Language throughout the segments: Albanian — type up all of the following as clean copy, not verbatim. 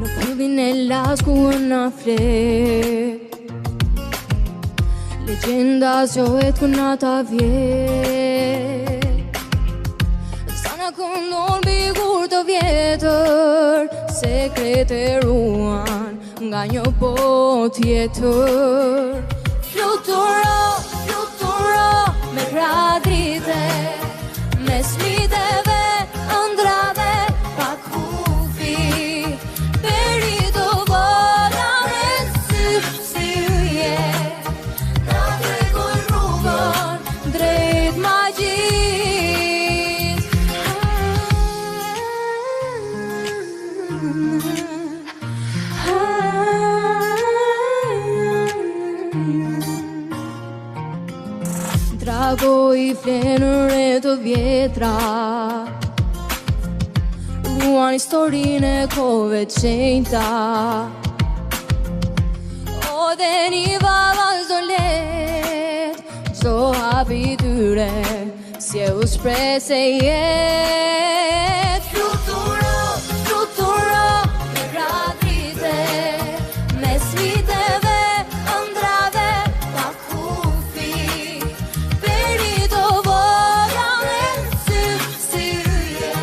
Në fillin e lasku na flet, legjenda zgjohet kur nata vjet. Sa na këndon mbi kur të vjetër, sekrete ruan nga një botë tjetër. Fluturo, fluturo me pradrite, mes miteve, ëndrave, pa kufi. Perito vola me sy je, na tregoj rrugën drejt magjisë. Drago i flenur e të vjetra, ruan historinë e kohëve të shenjta. O dhe një vallë let, çdo hapi tyre sjell shpresë e jetë. Fluturo, fluturo me pradrite, mes viteve, ëndrave, pa kufi. Perito vola me sy je,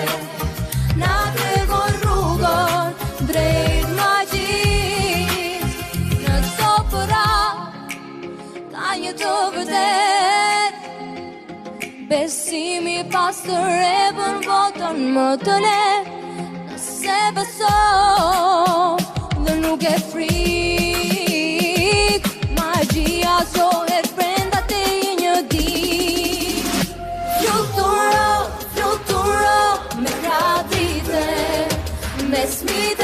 na tregoj rrugën drejt magjisë. Në çdo përat ka një të vërtet, besimi i pastër e bën botën më të lehtë. Nëse beson dhe nuk e frik, magjia zgjohet brenda teje një ditë. Fluturo, fluturo me pradrite, mes miteve.